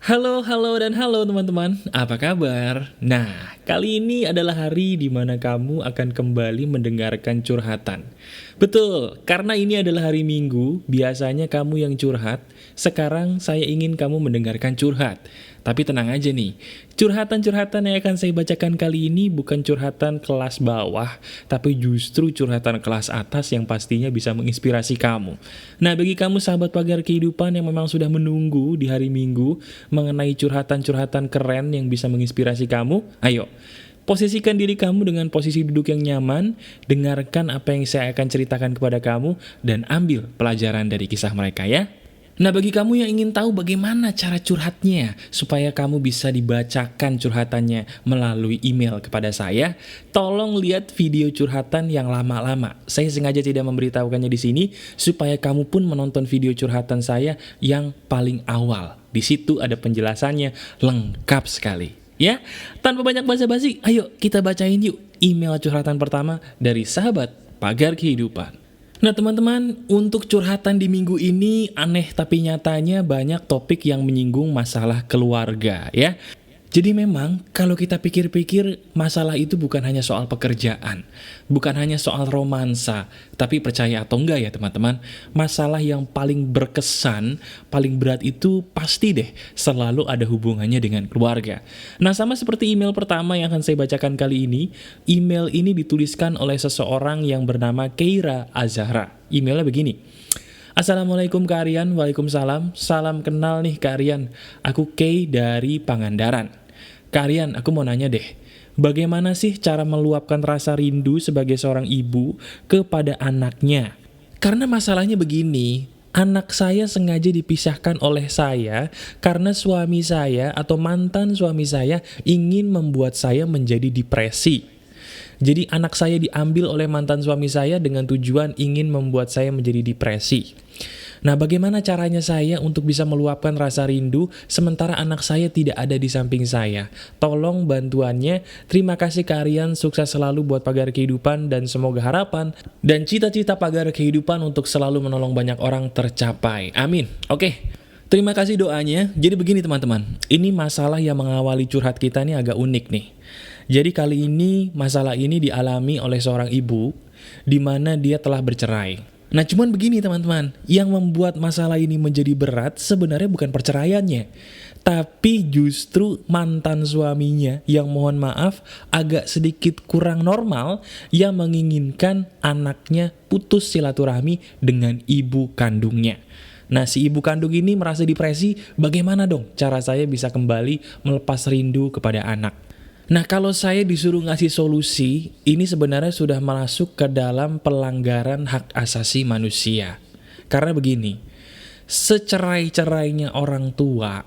Halo teman-teman, apa kabar? Nah, kali ini adalah hari di mana kamu akan kembali mendengarkan curhatan. Betul, karena ini adalah hari Minggu, biasanya kamu yang curhat, sekarang saya ingin kamu mendengarkan curhat. Tapi tenang aja nih, curhatan-curhatan yang akan saya bacakan kali ini bukan curhatan kelas bawah, tapi justru curhatan kelas atas yang pastinya bisa menginspirasi kamu. Nah, bagi kamu sahabat pagar kehidupan yang memang sudah menunggu di hari Minggu mengenai curhatan-curhatan keren yang bisa menginspirasi kamu, ayo, posisikan diri kamu dengan posisi duduk yang nyaman, dengarkan apa yang saya akan ceritakan kepada kamu, dan ambil pelajaran dari kisah mereka ya. Nah, bagi kamu yang ingin tahu bagaimana cara curhatnya, supaya kamu bisa dibacakan curhatannya melalui email kepada saya, tolong lihat video curhatan yang lama-lama. Saya sengaja tidak memberitahukannya di sini, supaya kamu pun menonton video curhatan saya yang paling awal. Di situ ada penjelasannya lengkap sekali. Ya, tanpa banyak basa-basi, ayo kita bacain yuk email curhatan pertama dari sahabat pagar kehidupan. Nah teman-teman, untuk curhatan di minggu ini aneh tapi nyatanya banyak topik yang menyinggung masalah keluarga ya. Jadi memang kalau kita pikir-pikir masalah itu bukan hanya soal pekerjaan, bukan hanya soal romansa, tapi percaya atau enggak ya teman-teman, masalah yang paling berkesan, paling berat itu pasti deh selalu ada hubungannya dengan keluarga. Nah sama seperti email pertama yang akan saya bacakan kali ini, email ini dituliskan oleh seseorang yang bernama Keira Azahra. Emailnya begini. Assalamualaikum Kak Aryan, waalaikumsalam, salam kenal nih Kak Aryan, aku Kay dari Pangandaran. Kak Aryan, aku mau nanya deh, bagaimana sih cara meluapkan rasa rindu sebagai seorang ibu kepada anaknya? Karena masalahnya begini, anak saya sengaja dipisahkan oleh saya karena suami saya atau mantan suami saya ingin membuat saya menjadi depresi. Jadi anak saya diambil oleh mantan suami saya dengan tujuan ingin membuat saya menjadi depresi. Nah, bagaimana caranya saya untuk bisa meluapkan rasa rindu sementara anak saya tidak ada di samping saya? Tolong bantuannya. Terima kasih Kak Aryan, sukses selalu buat pagar kehidupan dan semoga harapan dan cita-cita pagar kehidupan untuk selalu menolong banyak orang tercapai. Amin. Oke. Terima kasih doanya. Jadi begini teman-teman, ini masalah yang mengawali curhat kita nih agak unik nih. Jadi kali ini masalah ini dialami oleh seorang ibu di mana dia telah bercerai. Nah cuman begini teman-teman, yang membuat masalah ini menjadi berat sebenarnya bukan perceraiannya, tapi justru mantan suaminya yang mohon maaf agak sedikit kurang normal yang menginginkan anaknya putus silaturahmi dengan ibu kandungnya. Nah si ibu kandung ini merasa depresi, bagaimana dong cara saya bisa kembali melepas rindu kepada anak? Nah kalau saya disuruh ngasih solusi, ini sebenarnya sudah masuk ke dalam pelanggaran hak asasi manusia. Karena begini, secerai-cerainya orang tua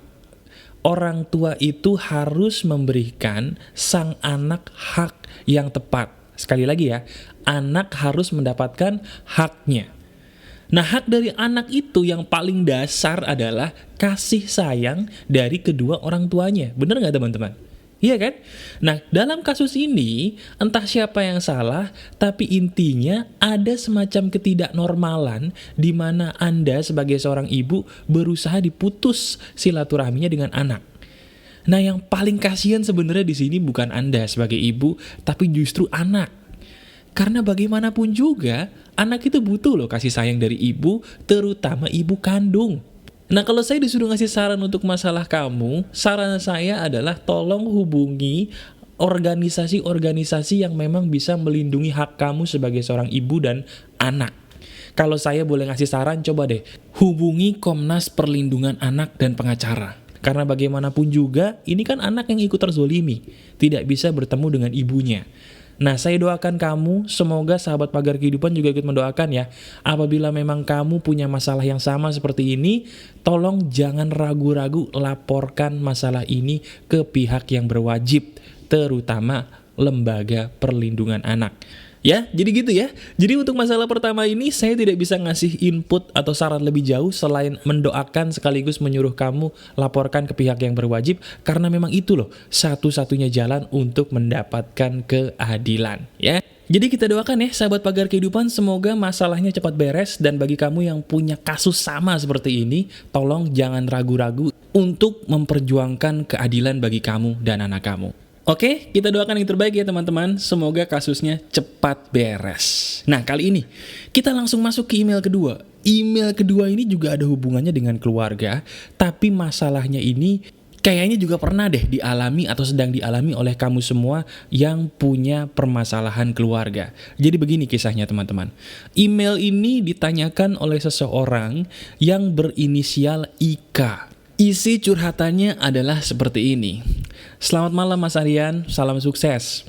itu harus memberikan sang anak hak yang tepat. Sekali lagi ya, anak harus mendapatkan haknya. Nah hak dari anak itu yang paling dasar adalah kasih sayang dari kedua orang tuanya. Bener nggak teman-teman? Iya kan? Nah, dalam kasus ini, entah siapa yang salah, tapi intinya ada semacam ketidaknormalan di mana Anda sebagai seorang ibu berusaha diputus silaturahminya dengan anak. Nah, yang paling kasihan sebenarnya di sini bukan Anda sebagai ibu, tapi justru anak. Karena bagaimanapun juga, anak itu butuh loh kasih sayang dari ibu, terutama ibu kandung. Nah kalau saya disuruh ngasih saran untuk masalah kamu, saran saya adalah tolong hubungi organisasi-organisasi yang memang bisa melindungi hak kamu sebagai seorang ibu dan anak. Kalau saya boleh ngasih saran, coba deh hubungi Komnas Perlindungan Anak dan Pengacara. Karena bagaimanapun juga, ini kan anak yang ikut terzolimi, tidak bisa bertemu dengan ibunya. Nah, saya doakan kamu, semoga sahabat pagar kehidupan juga ikut mendoakan ya. Apabila memang kamu punya masalah yang sama seperti ini, tolong jangan ragu-ragu laporkan masalah ini ke pihak yang berwajib, terutama Lembaga Perlindungan Anak. Ya, jadi gitu ya. Jadi untuk masalah pertama ini saya tidak bisa ngasih input atau saran lebih jauh selain mendoakan sekaligus menyuruh kamu laporkan ke pihak yang berwajib karena memang itu loh satu-satunya jalan untuk mendapatkan keadilan, ya. Jadi kita doakan ya sahabat pagar kehidupan, semoga masalahnya cepat beres, dan bagi kamu yang punya kasus sama seperti ini, tolong jangan ragu-ragu untuk memperjuangkan keadilan bagi kamu dan anak kamu. Oke, kita doakan yang terbaik ya teman-teman, semoga kasusnya cepat beres. Nah kali ini, kita langsung masuk ke email kedua. Email kedua ini juga ada hubungannya dengan keluarga, tapi masalahnya ini kayaknya juga pernah deh dialami atau sedang dialami oleh kamu semua yang punya permasalahan keluarga. Jadi begini kisahnya teman-teman. Email ini ditanyakan oleh seseorang yang berinisial IK. Isi curhatannya adalah seperti ini. Selamat malam Mas Aryan, salam sukses.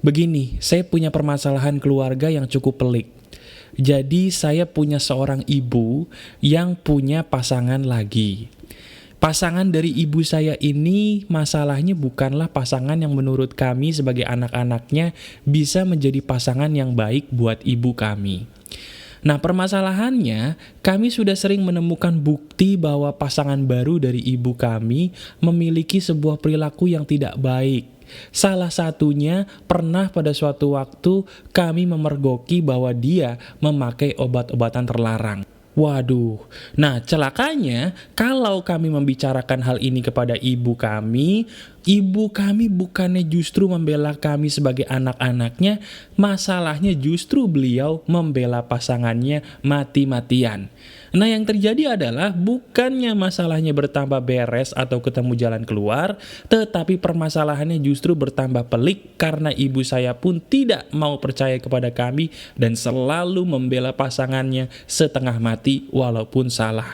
Begini, saya punya permasalahan keluarga yang cukup pelik. Jadi saya punya seorang ibu yang punya pasangan lagi. Pasangan dari ibu saya ini masalahnya bukanlah pasangan yang menurut kami sebagai anak-anaknya bisa menjadi pasangan yang baik buat ibu kami. Nah permasalahannya, kami sudah sering menemukan bukti bahwa pasangan baru dari ibu kami memiliki sebuah perilaku yang tidak baik. Salah satunya pernah pada suatu waktu kami memergoki bahwa dia memakai obat-obatan terlarang. Waduh, nah celakanya kalau kami membicarakan hal ini kepada ibu kami bukannya justru membela kami sebagai anak-anaknya, masalahnya justru beliau membela pasangannya mati-matian. Nah yang terjadi adalah bukannya masalahnya bertambah beres atau ketemu jalan keluar, tetapi permasalahannya justru bertambah pelik karena ibu saya pun tidak mau percaya kepada kami dan selalu membela pasangannya setengah mati walaupun salah.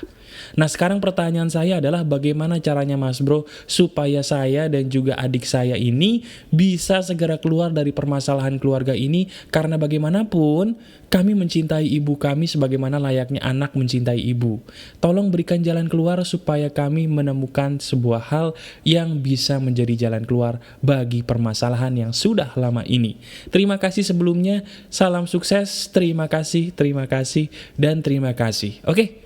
Nah sekarang pertanyaan saya adalah bagaimana caranya Mas Bro supaya saya dan juga adik saya ini bisa segera keluar dari permasalahan keluarga ini, karena bagaimanapun kami mencintai ibu kami sebagaimana layaknya anak mencintai ibu. Tolong berikan jalan keluar supaya kami menemukan sebuah hal yang bisa menjadi jalan keluar bagi permasalahan yang sudah lama ini. Terima kasih sebelumnya, salam sukses, terima kasih, dan terima kasih. Oke.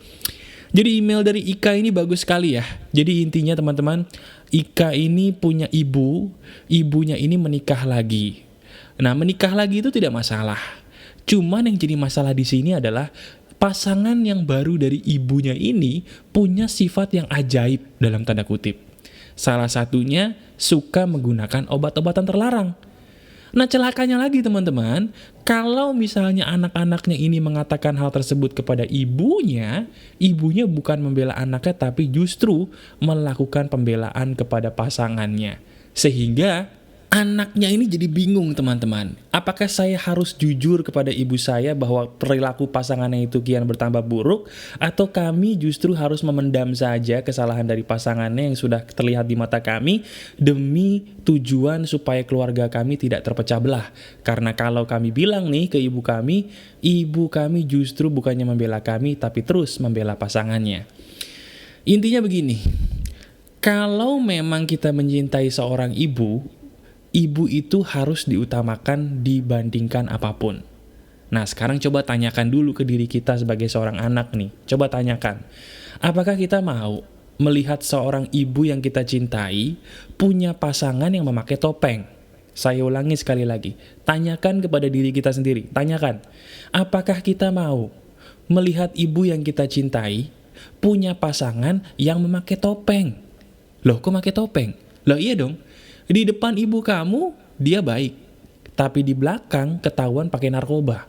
Jadi email dari Ika ini bagus sekali ya. Jadi intinya teman-teman, Ika ini punya ibu, ibunya ini menikah lagi. Nah menikah lagi itu tidak masalah. Cuman yang jadi masalah di sini adalah pasangan yang baru dari ibunya ini punya sifat yang ajaib dalam tanda kutip. Salah satunya suka menggunakan obat-obatan terlarang. Nah celakanya lagi teman-teman, kalau misalnya anak-anaknya ini mengatakan hal tersebut kepada ibunya, ibunya bukan membela anaknya tapi justru melakukan pembelaan kepada pasangannya. Sehingga anaknya ini jadi bingung teman-teman. Apakah saya harus jujur kepada ibu saya bahwa perilaku pasangannya itu kian bertambah buruk, atau kami justru harus memendam saja kesalahan dari pasangannya yang sudah terlihat di mata kami demi tujuan supaya keluarga kami tidak terpecah belah. Karena kalau kami bilang nih ke ibu kami justru bukannya membela kami tapi terus membela pasangannya. Intinya begini, kalau memang kita mencintai seorang ibu itu harus diutamakan dibandingkan apapun. Nah sekarang coba tanyakan dulu ke diri kita sebagai seorang anak nih. Coba tanyakan, apakah kita mau melihat seorang ibu yang kita cintai punya pasangan yang memakai topeng? Saya ulangi sekali lagi, tanyakan kepada diri kita sendiri. Tanyakan, apakah kita mau melihat ibu yang kita cintai punya pasangan yang memakai topeng? Loh kok pakai topeng? Loh iya dong, di depan ibu kamu dia baik, tapi di belakang ketahuan pakai narkoba.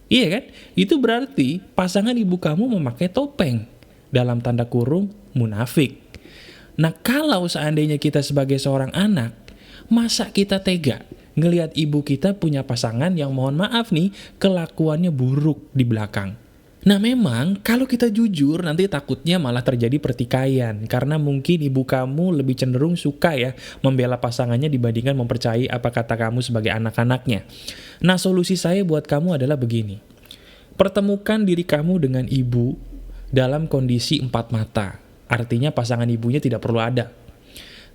Iya kan? Itu berarti pasangan ibu kamu memakai topeng. Dalam tanda kurung, munafik. Nah kalau seandainya kita sebagai seorang anak, masa kita tega ngelihat ibu kita punya pasangan yang mohon maaf nih, kelakuannya buruk di belakang? Nah memang kalau kita jujur nanti takutnya malah terjadi pertikaian, karena mungkin ibu kamu lebih cenderung suka ya membela pasangannya dibandingkan mempercayai apa kata kamu sebagai anak-anaknya. Nah solusi saya buat kamu adalah begini, pertemukan diri kamu dengan ibu dalam kondisi empat mata, artinya pasangan ibunya tidak perlu ada.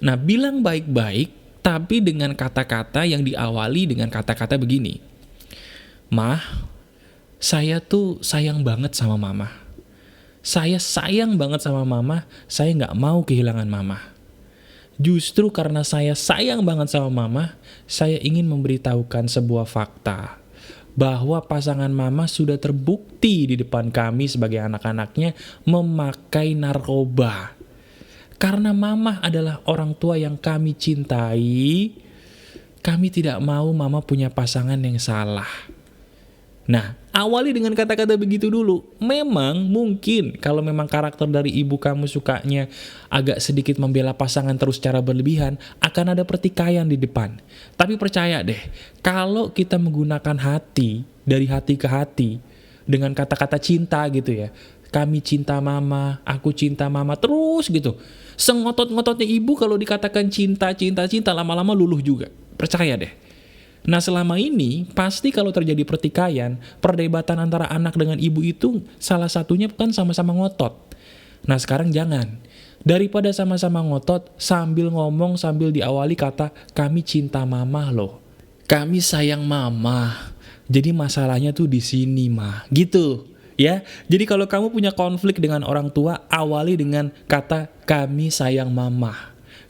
Nah bilang baik-baik tapi dengan kata-kata yang diawali dengan kata-kata begini, Mah, saya tuh sayang banget sama mama. Saya sayang banget sama mama, saya nggak mau kehilangan mama. Justru karena saya sayang banget sama mama, saya ingin memberitahukan sebuah fakta. bahwa pasangan mama sudah terbukti di depan kami sebagai anak-anaknya memakai narkoba. Karena mama adalah orang tua yang kami cintai, kami tidak mau mama punya pasangan yang salah. Nah, awali dengan kata-kata begitu dulu. Memang mungkin kalau memang karakter dari ibu kamu sukanya agak sedikit membela pasangan terus secara berlebihan, akan ada pertikaian di depan. Tapi percaya deh, kalau kita menggunakan hati, dari hati ke hati, dengan kata-kata cinta gitu ya, kami cinta mama, aku cinta mama, terus gitu. Sengotot-ngototnya ibu kalau dikatakan cinta, cinta, cinta, lama-lama luluh juga. Percaya deh. Nah selama ini, pasti kalau terjadi pertikaian, perdebatan antara anak dengan ibu itu salah satunya kan sama-sama ngotot. Nah sekarang jangan. Daripada sama-sama ngotot, sambil ngomong, sambil diawali kata, kami cinta mama loh. Kami sayang mama. Jadi masalahnya tuh di sini mah. Gitu. Ya, jadi kalau kamu punya konflik dengan orang tua, awali dengan kata kami sayang mama,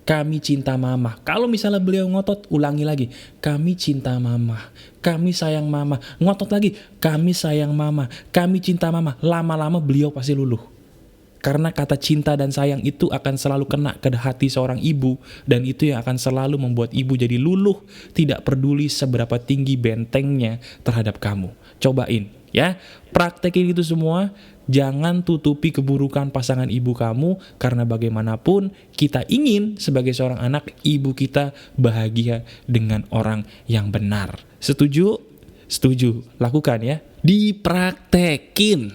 kami cinta mama. Kalau misalnya beliau ngotot, ulangi lagi, kami cinta mama, kami sayang mama. Ngotot lagi, kami sayang mama, kami cinta mama. Lama-lama beliau pasti luluh. Karena kata cinta dan sayang itu akan selalu kena ke hati seorang ibu, dan itu yang akan selalu membuat ibu jadi luluh, tidak peduli seberapa tinggi bentengnya terhadap kamu. Cobain. Ya, praktekin itu semua, jangan tutupi keburukan pasangan ibu kamu, karena bagaimanapun kita ingin sebagai seorang anak, ibu kita bahagia dengan orang yang benar. Setuju? Setuju. Lakukan ya. Dipraktekin.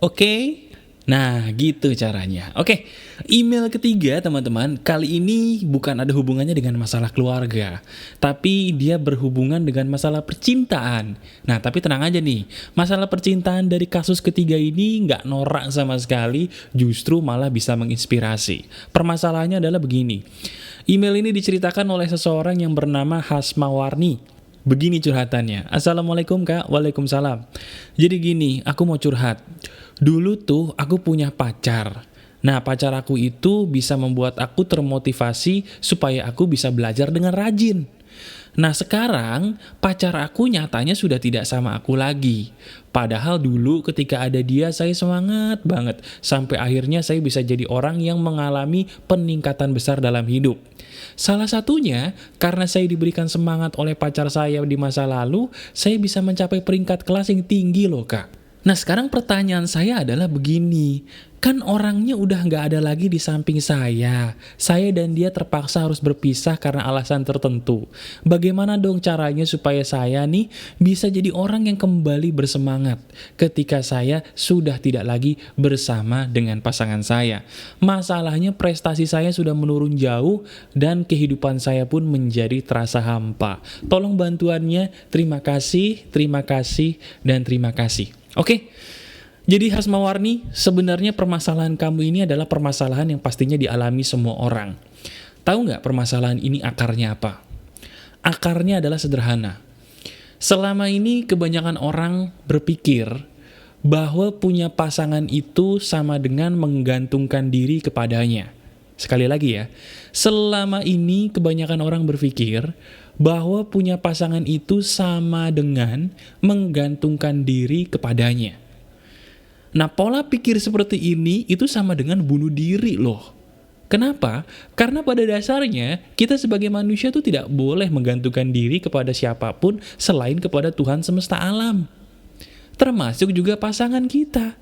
Oke? Nah, gitu caranya. Oke, email ketiga teman-teman, kali ini bukan ada hubungannya dengan masalah keluarga, tapi dia berhubungan dengan masalah percintaan. Nah, tapi tenang aja nih, masalah percintaan dari kasus ketiga ini nggak norak sama sekali, justru malah bisa menginspirasi. Permasalahannya adalah begini, email ini diceritakan oleh seseorang yang bernama Hasmawarni. Begini curhatannya. Assalamualaikum kak. Waalaikumsalam. Jadi gini, aku mau curhat. Dulu tuh aku punya pacar. Nah pacar aku itu bisa membuat aku termotivasi supaya aku bisa belajar dengan rajin. Nah sekarang pacar aku nyatanya sudah tidak sama aku lagi. Padahal dulu ketika ada dia saya semangat banget. Sampai akhirnya saya bisa jadi orang yang mengalami peningkatan besar dalam hidup. Salah satunya, karena saya diberikan semangat oleh pacar saya di masa lalu, saya bisa mencapai peringkat kelas yang tinggi loh kak. Nah sekarang pertanyaan saya adalah begini, kan orangnya udah nggak ada lagi di samping saya dan dia terpaksa harus berpisah karena alasan tertentu. Bagaimana dong caranya supaya saya nih bisa jadi orang yang kembali bersemangat ketika saya sudah tidak lagi bersama dengan pasangan saya? Masalahnya prestasi saya sudah menurun jauh dan kehidupan saya pun menjadi terasa hampa. Tolong bantuannya, terima kasih, dan terima kasih. Oke, jadi Hasmawarni, sebenarnya permasalahan kamu ini adalah permasalahan yang pastinya dialami semua orang. Tahu nggak permasalahan ini akarnya apa? Akarnya adalah sederhana. Selama ini kebanyakan orang berpikir bahwa punya pasangan itu sama dengan menggantungkan diri kepadanya. Sekali lagi ya, selama ini kebanyakan orang berpikir bahwa punya pasangan itu sama dengan menggantungkan diri kepadanya. Nah, pola pikir seperti ini itu sama dengan bunuh diri loh. Kenapa? Karena pada dasarnya kita sebagai manusia itu tidak boleh menggantungkan diri kepada siapapun selain kepada Tuhan semesta alam. Termasuk juga pasangan kita.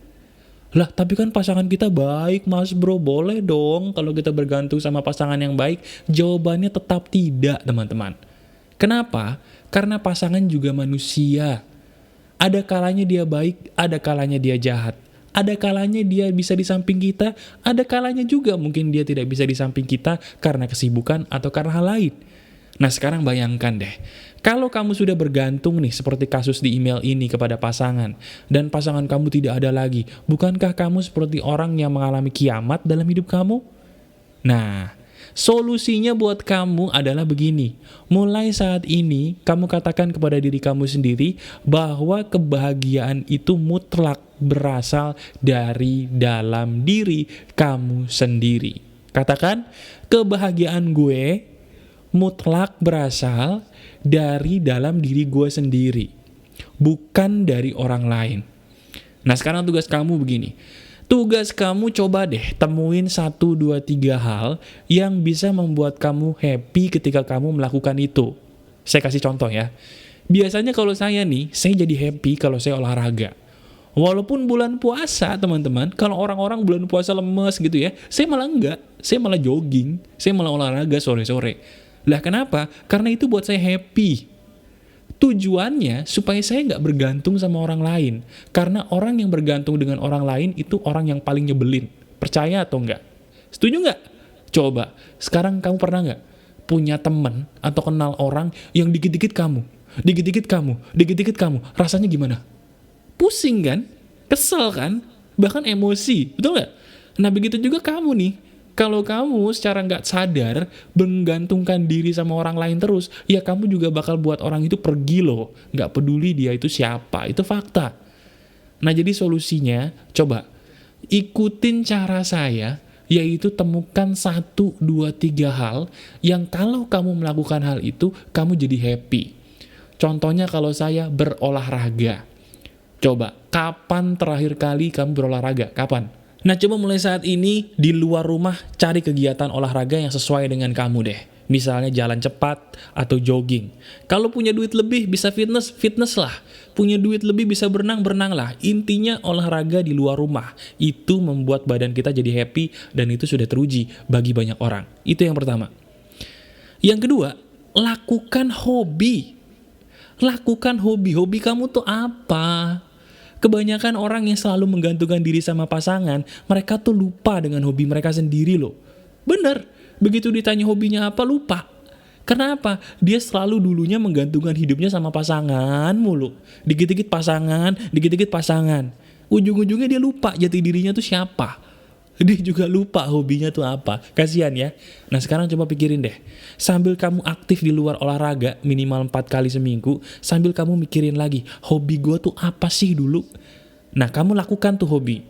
Lah, tapi kan pasangan kita baik mas bro, boleh dong kalau kita bergantung sama pasangan yang baik? Jawabannya tetap tidak teman-teman. Kenapa? Karena pasangan juga manusia. Ada kalanya dia baik, ada kalanya dia jahat. Ada kalanya dia bisa di samping kita, ada kalanya juga mungkin dia tidak bisa di samping kita karena kesibukan atau karena hal lain. Nah sekarang bayangkan deh, kalau kamu sudah bergantung nih seperti kasus di email ini kepada pasangan, dan pasangan kamu tidak ada lagi, bukankah kamu seperti orang yang mengalami kiamat dalam hidup kamu? Nah, solusinya buat kamu adalah begini. Mulai saat ini, kamu katakan kepada diri kamu sendiri bahwa kebahagiaan itu mutlak berasal dari dalam diri kamu sendiri. Katakan, kebahagiaan gue mutlak berasal dari dalam diri gue sendiri. bukan dari orang lain. Nah sekarang tugas kamu begini. Tugas kamu coba deh temuin 1, 2, 3 hal yang bisa membuat kamu happy ketika kamu melakukan itu. Saya kasih contoh ya. Biasanya kalau saya nih, saya jadi happy kalau saya olahraga. Walaupun bulan puasa teman-teman, kalau orang-orang bulan puasa lemes gitu ya, saya malah enggak. Saya malah jogging, saya malah olahraga sore-sore. Lah kenapa? Karena itu buat saya happy. Tujuannya supaya saya nggak bergantung sama orang lain. Karena orang yang bergantung dengan orang lain itu orang yang paling nyebelin. Percaya atau enggak? Setuju nggak? Coba, sekarang kamu pernah nggak punya teman atau kenal orang yang dikit-dikit kamu, dikit-dikit kamu, dikit-dikit kamu, rasanya gimana? Pusing kan? Kesel kan? Bahkan emosi, betul nggak? Nah begitu juga kamu nih. Kalau kamu secara nggak sadar menggantungkan diri sama orang lain terus, ya kamu juga bakal buat orang itu pergi loh. Nggak peduli dia itu siapa, itu fakta. Nah jadi solusinya, coba ikutin cara saya, yaitu temukan 1, 2, 3 hal yang kalau kamu melakukan hal itu, kamu jadi happy. Contohnya kalau saya berolahraga. Coba, kapan terakhir kali kamu berolahraga? Kapan? Nah, coba mulai saat ini, di luar rumah, cari kegiatan olahraga yang sesuai dengan kamu deh. Misalnya jalan cepat atau jogging. Kalau punya duit lebih, bisa fitness, fitness lah. Punya duit lebih, bisa berenang, berenang lah. Intinya olahraga di luar rumah. Itu membuat badan kita jadi happy, dan itu sudah teruji bagi banyak orang. Itu yang pertama. Yang kedua, lakukan hobi. Lakukan hobi. Hobi kamu tuh apa? Kebanyakan orang yang selalu menggantungkan diri sama pasangan, mereka tuh lupa dengan hobi mereka sendiri loh. Bener, begitu ditanya hobinya apa, lupa. Kenapa? Dia selalu dulunya menggantungkan hidupnya sama pasangan mulu. Dikit-dikit pasangan, dikit-dikit pasangan. Ujung-ujungnya dia lupa jati dirinya tuh siapa. Dia juga lupa hobinya tuh apa. Kasian ya. Nah sekarang coba pikirin deh. Sambil kamu aktif di luar olahraga minimal 4 kali seminggu, sambil kamu mikirin lagi, hobi gue tuh apa sih dulu? Nah kamu lakukan tuh hobi.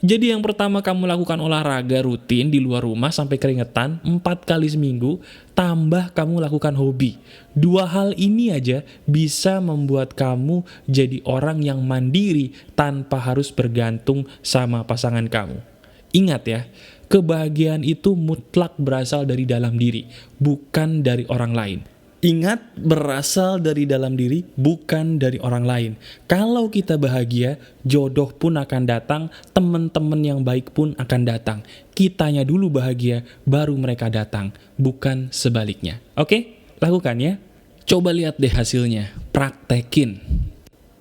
Jadi yang pertama kamu lakukan olahraga rutin di luar rumah sampai keringetan 4 kali seminggu, tambah kamu lakukan hobi. 2 hal ini aja bisa membuat kamu jadi orang yang mandiri tanpa harus bergantung sama pasangan kamu. Ingat ya, kebahagiaan itu mutlak berasal dari dalam diri, bukan dari orang lain. Ingat, berasal dari dalam diri, bukan dari orang lain. Kalau kita bahagia, jodoh pun akan datang, teman-teman yang baik pun akan datang. Kitanya dulu bahagia, baru mereka datang, bukan sebaliknya. Oke? Lakukan ya. Coba lihat deh hasilnya, praktekin.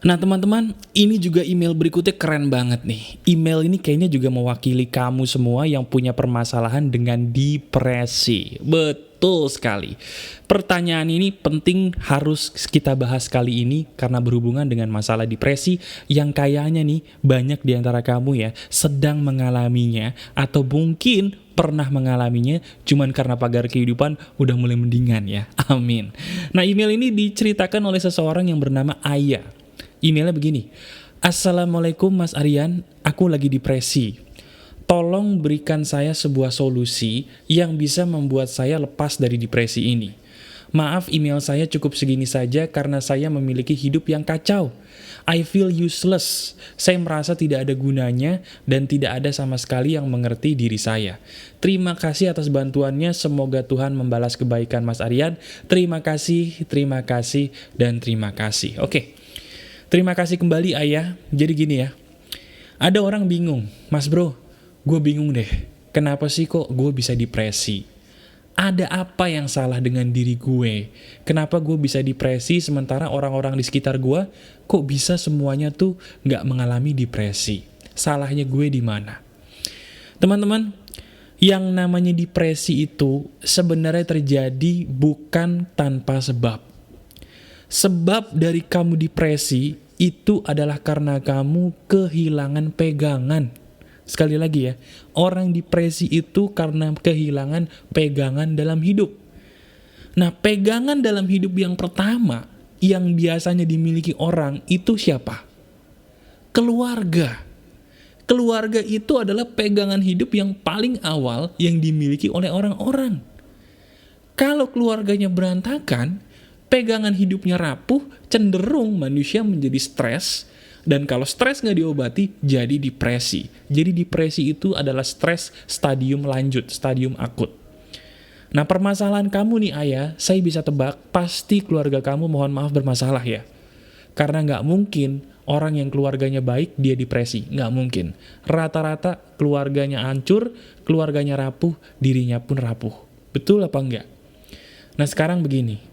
Nah teman-teman, ini juga email berikutnya keren banget nih. Email ini kayaknya juga mewakili kamu semua yang punya permasalahan dengan depresi. Betul sekali. Pertanyaan ini penting harus kita bahas kali ini karena berhubungan dengan masalah depresi yang kayaknya nih banyak di antara kamu ya sedang mengalaminya atau mungkin pernah mengalaminya cuman karena pagar kehidupan udah mulai mendingan ya. Amin. Nah email ini diceritakan oleh seseorang yang bernama Aya. Emailnya begini, Assalamualaikum Mas Aryan, aku lagi depresi. Tolong berikan saya sebuah solusi yang bisa membuat saya lepas dari depresi ini. Maaf email saya cukup segini saja karena saya memiliki hidup yang kacau. I feel useless. Saya merasa tidak ada gunanya dan tidak ada sama sekali yang mengerti diri saya. Terima kasih atas bantuannya. Semoga Tuhan membalas kebaikan Mas Aryan. Terima kasih, dan terima kasih. Oke. Terima kasih kembali Ayah. Jadi gini ya, ada orang bingung, Mas bro, gue bingung deh, kenapa sih kok gue bisa depresi? Ada apa yang salah dengan diri gue? Kenapa gue bisa depresi sementara orang-orang di sekitar gue kok bisa semuanya tuh gak mengalami depresi? Salahnya gue di mana? Teman-teman, yang namanya depresi itu sebenarnya terjadi bukan tanpa sebab. Sebab dari kamu depresi itu adalah karena kamu kehilangan pegangan. Sekali lagi ya, orang depresi itu karena kehilangan pegangan dalam hidup. Nah, pegangan dalam hidup yang pertama yang biasanya dimiliki orang itu siapa? Keluarga. Keluarga itu adalah pegangan hidup yang paling awal yang dimiliki oleh orang-orang. Kalau keluarganya berantakan, pegangan hidupnya rapuh, cenderung manusia menjadi stres, dan kalau stres nggak diobati, jadi depresi. Jadi depresi itu adalah stres stadium lanjut, stadium akut. Nah, permasalahan kamu nih ayah, saya bisa tebak, pasti keluarga kamu mohon maaf bermasalah ya. Karena nggak mungkin orang yang keluarganya baik, dia depresi. Nggak mungkin. Rata-rata keluarganya hancur, keluarganya rapuh, dirinya pun rapuh. Betul apa enggak? Nah, sekarang begini.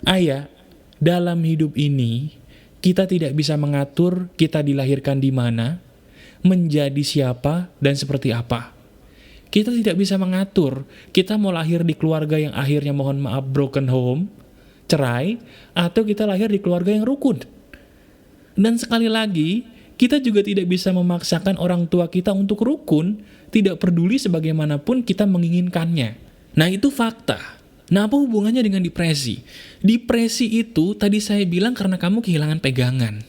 Ayah, dalam hidup ini, kita tidak bisa mengatur kita dilahirkan di mana, menjadi siapa, dan seperti apa. Kita tidak bisa mengatur, kita mau lahir di keluarga yang akhirnya mohon maaf broken home, cerai, atau kita lahir di keluarga yang rukun. Dan sekali lagi, kita juga tidak bisa memaksakan orang tua kita untuk rukun, tidak peduli sebagaimanapun kita menginginkannya. Nah, itu fakta. Nah, apa hubungannya dengan depresi? Depresi itu tadi saya bilang karena kamu kehilangan pegangan.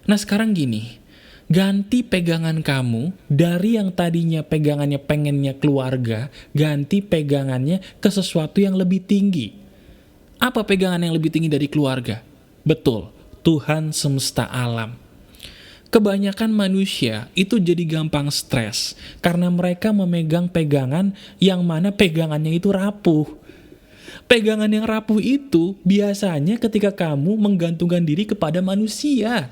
Nah, sekarang gini, ganti pegangan kamu dari yang tadinya pegangannya pengennya keluarga, ganti pegangannya ke sesuatu yang lebih tinggi. Apa pegangan yang lebih tinggi dari keluarga? Betul, Tuhan semesta alam. Kebanyakan manusia itu jadi gampang stres karena mereka memegang pegangan yang mana pegangannya itu rapuh. Pegangan yang rapuh itu biasanya ketika kamu menggantungkan diri kepada manusia.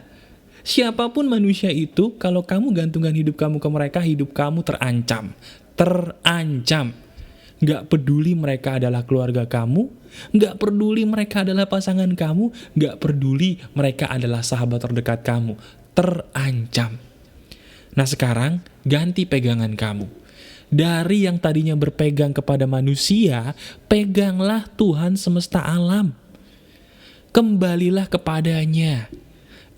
Siapapun manusia itu, kalau kamu gantungkan hidup kamu ke mereka, hidup kamu terancam. Terancam. Gak peduli mereka adalah keluarga kamu, gak peduli mereka adalah pasangan kamu, gak peduli mereka adalah sahabat terdekat kamu. Terancam. Nah, sekarang ganti pegangan kamu. Dari yang tadinya berpegang kepada manusia, peganglah Tuhan semesta alam. Kembalilah kepadanya.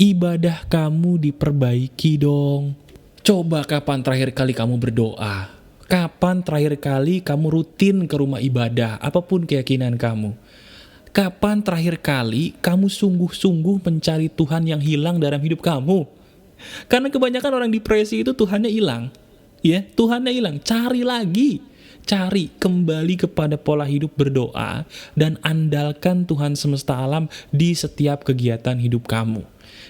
Ibadah kamu diperbaiki dong. Coba kapan terakhir kali kamu berdoa? Kapan terakhir kali kamu rutin ke rumah ibadah, apapun keyakinan kamu? Kapan terakhir kali kamu sungguh-sungguh mencari Tuhan yang hilang dalam hidup kamu? Karena kebanyakan orang depresi itu Tuhannya hilang. Ya, Tuhannya hilang. Cari lagi. Cari kembali kepada pola hidup berdoa dan andalkan Tuhan semesta alam di setiap kegiatan hidup kamu.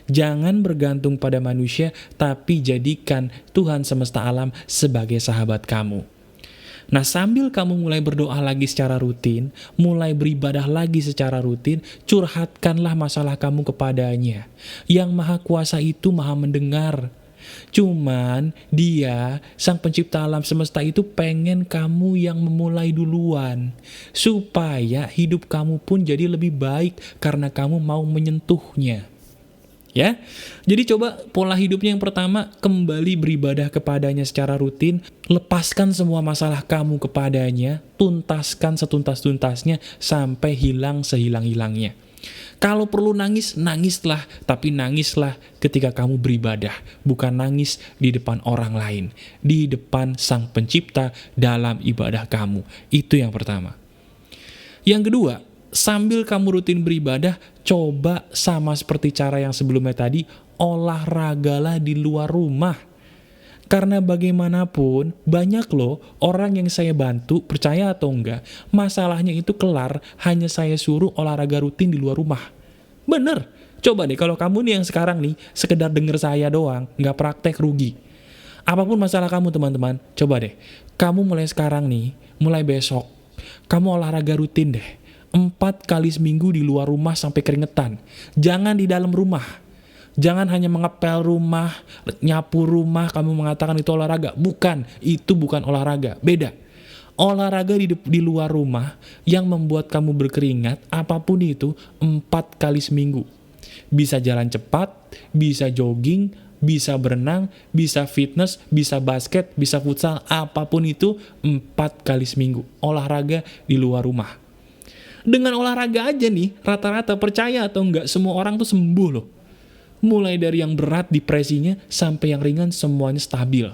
Jangan bergantung pada manusia, tapi jadikan Tuhan semesta alam sebagai sahabat kamu. Nah, sambil kamu mulai berdoa lagi secara rutin, mulai beribadah lagi secara rutin, curhatkanlah masalah kamu kepadanya. Yang Maha Kuasa itu Maha mendengar. Cuman dia, Sang Pencipta alam semesta itu pengen kamu yang memulai duluan. Supaya hidup kamu pun jadi lebih baik karena kamu mau menyentuhnya. Ya, jadi coba pola hidupnya yang pertama, kembali beribadah kepadanya secara rutin, lepaskan semua masalah kamu kepadanya, tuntaskan setuntas-tuntasnya sampai hilang sehilang-hilangnya. Kalau perlu nangis, nangislah, tapi nangislah ketika kamu beribadah, bukan nangis di depan orang lain, di depan Sang Pencipta dalam ibadah kamu. Itu yang pertama. Yang kedua, sambil kamu rutin beribadah, coba sama seperti cara yang sebelumnya tadi, olahragalah di luar rumah. Karena bagaimanapun, banyak loh orang yang saya bantu, percaya atau enggak, masalahnya itu kelar, hanya saya suruh olahraga rutin di luar rumah. Bener, coba deh kalau kamu nih yang sekarang nih, sekedar denger saya doang, nggak praktek rugi. Apapun masalah kamu teman-teman, coba deh, kamu mulai sekarang nih, mulai besok, kamu olahraga rutin deh. 4 kali seminggu di luar rumah sampai keringetan. Jangan di dalam rumah. Jangan hanya mengepel rumah, nyapu rumah, kamu mengatakan itu olahraga. Bukan, itu bukan olahraga. Beda. Olahraga di luar rumah yang membuat kamu berkeringat, apapun itu, 4 kali seminggu. Bisa jalan cepat, bisa jogging, bisa berenang, bisa fitness, bisa basket, bisa futsal, apapun itu, 4 kali seminggu. Olahraga di luar rumah. Dengan olahraga aja nih, rata-rata percaya atau enggak, semua orang tuh sembuh loh. Mulai dari yang berat depresinya, sampai yang ringan semuanya stabil.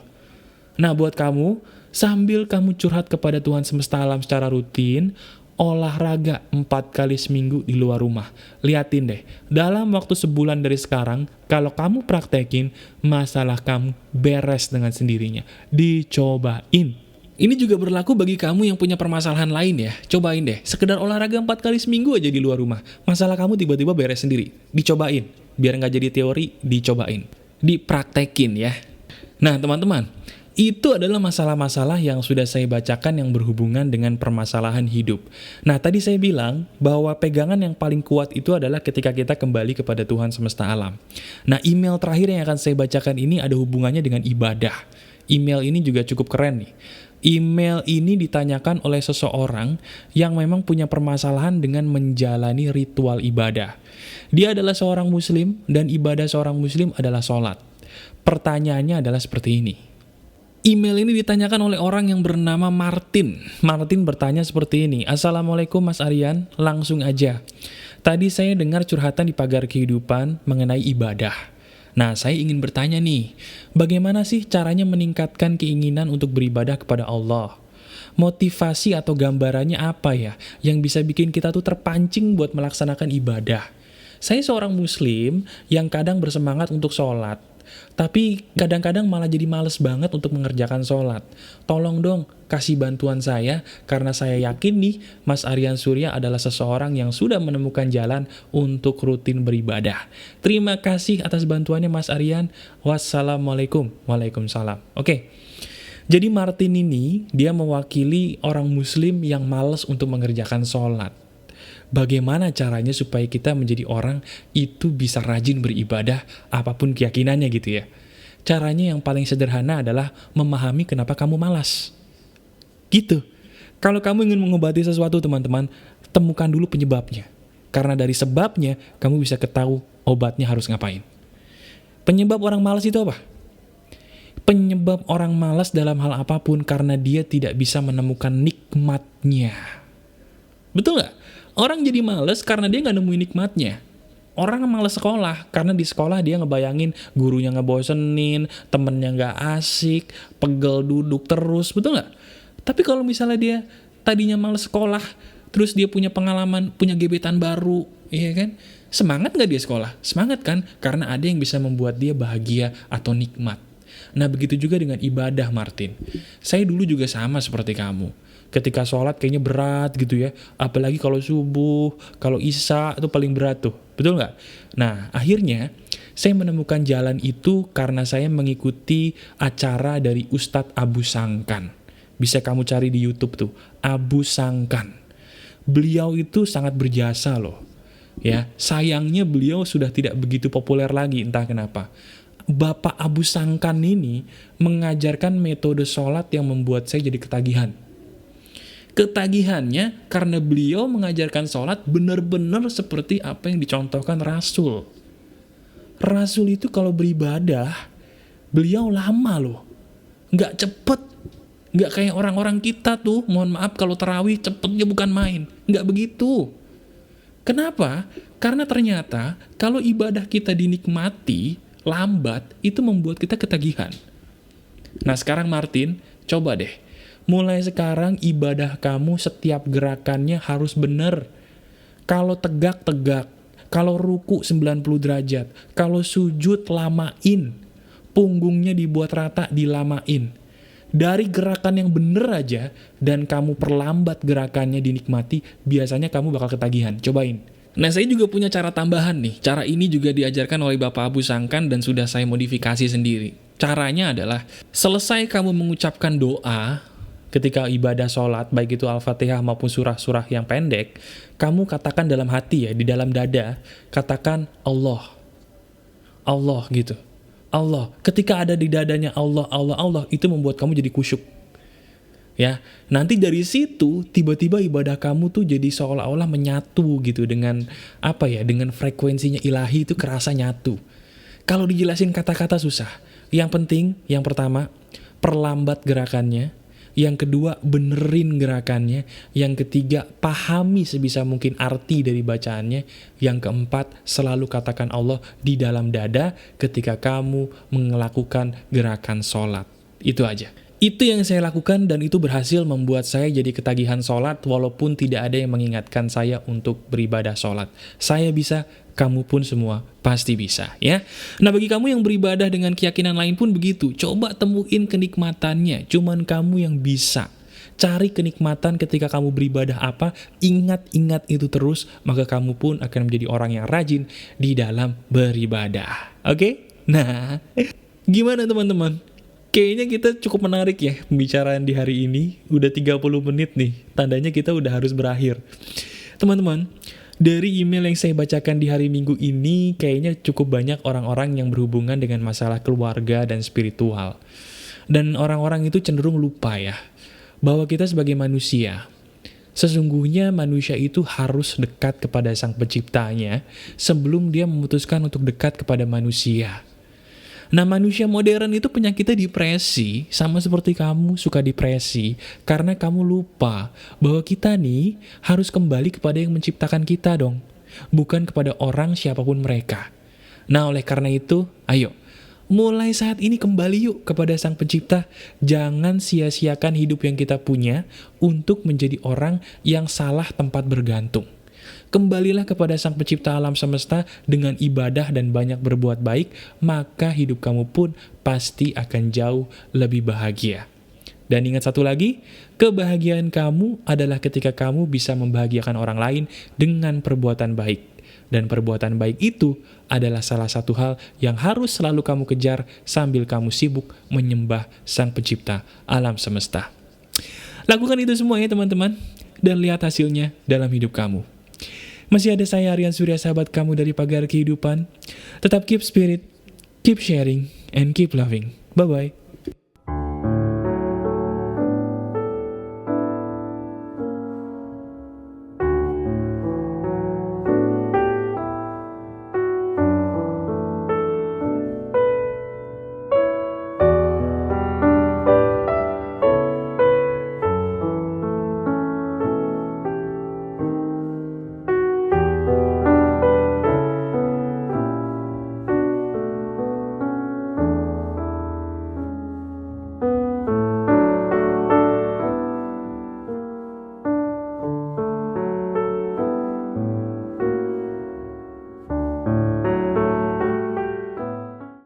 Nah, buat kamu, sambil kamu curhat kepada Tuhan semesta alam secara rutin, olahraga 4 kali seminggu di luar rumah. Liatin deh, dalam waktu sebulan dari sekarang, kalau kamu praktekin, masalah kamu beres dengan sendirinya. Dicobain. Ini juga berlaku bagi kamu yang punya permasalahan lain ya. Cobain deh, sekedar olahraga 4 kali seminggu aja di luar rumah. Masalah kamu tiba-tiba beres sendiri. Dicobain. Biar nggak jadi teori, dicobain. Dipraktekin ya. Nah teman-teman, itu adalah masalah-masalah yang sudah saya bacakan yang berhubungan dengan permasalahan hidup. Nah tadi saya bilang bahwa pegangan yang paling kuat itu adalah ketika kita kembali kepada Tuhan semesta alam. Nah email terakhir yang akan saya bacakan ini ada hubungannya dengan ibadah. Email ini juga cukup keren nih. Email ini ditanyakan oleh seseorang yang memang punya permasalahan dengan menjalani ritual ibadah. Dia adalah seorang muslim dan ibadah seorang muslim adalah sholat. Pertanyaannya adalah seperti ini. Email ini ditanyakan oleh orang yang bernama Martin. Martin bertanya seperti ini. Assalamualaikum Mas Aryan, langsung aja. Tadi saya dengar curhatan di pagar kehidupan mengenai ibadah. Nah, saya ingin bertanya nih, bagaimana sih caranya meningkatkan keinginan untuk beribadah kepada Allah? Motivasi atau gambarannya apa ya yang bisa bikin kita tuh terpancing buat melaksanakan ibadah? Saya seorang muslim yang kadang bersemangat untuk sholat, tapi kadang-kadang malah jadi males banget untuk mengerjakan sholat. Tolong dong, kasih bantuan saya, karena saya yakin nih, Mas Aryan Surya adalah seseorang yang sudah menemukan jalan untuk rutin beribadah. Terima kasih atas bantuannya Mas Aryan. Wassalamualaikum. Waalaikumsalam. Oke, jadi Martin ini, dia mewakili orang muslim yang males untuk mengerjakan sholat. Bagaimana caranya supaya kita menjadi orang itu bisa rajin beribadah apapun keyakinannya gitu ya. Caranya yang paling sederhana adalah memahami kenapa kamu malas. Gitu. Kalau kamu ingin mengobati sesuatu teman-teman, temukan dulu penyebabnya. Karena dari sebabnya, kamu bisa ketahui obatnya harus ngapain. Penyebab orang malas itu apa? Penyebab orang malas dalam hal apapun karena dia tidak bisa menemukan nikmatnya. Betul nggak? Orang jadi males karena dia nggak nemuin nikmatnya. Orang males sekolah karena di sekolah dia ngebayangin gurunya ngebosenin, temennya nggak asik, pegel duduk terus, betul nggak? Tapi kalau misalnya dia tadinya males sekolah, terus dia punya pengalaman, punya gebetan baru, iya kan? Semangat nggak dia sekolah? Semangat kan? Karena ada yang bisa membuat dia bahagia atau nikmat. Nah begitu juga dengan ibadah Martin. Saya dulu juga sama seperti kamu. Ketika sholat kayaknya berat gitu ya. Apalagi kalau subuh, kalau isya itu paling berat tuh. Betul nggak? Nah akhirnya saya menemukan jalan itu karena saya mengikuti acara dari Ustadz Abu Sangkan. Bisa kamu cari di YouTube tuh, Abu Sangkan. Beliau itu sangat berjasa loh. Ya, sayangnya beliau sudah tidak begitu populer lagi, entah kenapa. Bapak Abu Sangkan ini mengajarkan metode sholat yang membuat saya jadi ketagihan. Ketagihannya karena beliau mengajarkan sholat benar-benar seperti apa yang dicontohkan Rasul. Rasul itu kalau beribadah, beliau lama loh. Nggak cepet. Nggak kayak orang-orang kita tuh, mohon maaf kalau tarawih cepetnya bukan main. Nggak begitu. Kenapa? Karena ternyata kalau ibadah kita dinikmati, lambat, itu membuat kita ketagihan. Nah sekarang Martin, coba deh. Mulai sekarang ibadah kamu setiap gerakannya harus benar. Kalau tegak, tegak. Kalau ruku 90 derajat. Kalau sujud, lamain. Punggungnya dibuat rata, dilamain. Dari gerakan yang benar aja, dan kamu perlambat gerakannya dinikmati, biasanya kamu bakal ketagihan. Cobain. Nah saya juga punya cara tambahan nih. Cara ini juga diajarkan oleh Bapak Abu Sangkan dan sudah saya modifikasi sendiri. Caranya adalah, selesai kamu mengucapkan doa, ketika ibadah sholat, baik itu Al-Fatihah maupun surah-surah yang pendek, kamu katakan dalam hati ya, di dalam dada, katakan Allah. Allah gitu. Allah. Ketika ada di dadanya Allah, Allah, Allah, itu membuat kamu jadi khusyuk. Ya, nanti dari situ tiba-tiba ibadah kamu tuh jadi seolah-olah menyatu gitu dengan apa ya, dengan frekuensinya ilahi itu kerasa nyatu. Kalau dijelasin kata-kata susah. Yang penting, yang pertama, perlambat gerakannya. Yang kedua, benerin gerakannya. Yang ketiga, pahami sebisa mungkin arti dari bacaannya. Yang keempat, selalu katakan Allah di dalam dada ketika kamu melakukan gerakan sholat. Itu aja. Itu yang saya lakukan dan itu berhasil membuat saya jadi ketagihan sholat walaupun tidak ada yang mengingatkan saya untuk beribadah sholat. Saya bisa kamu pun semua pasti bisa ya. Nah, bagi kamu yang beribadah dengan keyakinan lain pun begitu. Coba temuin kenikmatannya, cuman kamu yang bisa. Cari kenikmatan ketika kamu beribadah apa, ingat-ingat itu terus, maka kamu pun akan menjadi orang yang rajin di dalam beribadah. Oke? Nah, gimana teman-teman? Kayaknya kita cukup menarik ya pembicaraan di hari ini. Udah 30 menit nih, tandanya kita udah harus berakhir. Teman-teman, dari email yang saya bacakan di hari Minggu ini, kayaknya cukup banyak orang-orang yang berhubungan dengan masalah keluarga dan spiritual. Dan orang-orang itu cenderung lupa ya, bahwa kita sebagai manusia, sesungguhnya manusia itu harus dekat kepada Sang Penciptanya sebelum dia memutuskan untuk dekat kepada manusia. Nah, manusia modern itu penyakitnya depresi, sama seperti kamu suka depresi, karena kamu lupa bahwa kita nih harus kembali kepada yang menciptakan kita dong, bukan kepada orang siapapun mereka. Nah, oleh karena itu, ayo, mulai saat ini kembali yuk kepada Sang Pencipta. Jangan sia-siakan hidup yang kita punya untuk menjadi orang yang salah tempat bergantung. Kembalilah kepada Sang Pencipta alam semesta dengan ibadah dan banyak berbuat baik, maka hidup kamu pun pasti akan jauh lebih bahagia. Dan ingat satu lagi, kebahagiaan kamu adalah ketika kamu bisa membahagiakan orang lain dengan perbuatan baik. Dan perbuatan baik itu adalah salah satu hal yang harus selalu kamu kejar sambil kamu sibuk menyembah Sang Pencipta alam semesta. Lakukan itu semua ya teman-teman, dan lihat hasilnya dalam hidup kamu. Masih ada saya Aryan Surya, sahabat kamu dari Pagar Kehidupan. Tetap keep spirit, keep sharing, and keep loving. Bye-bye.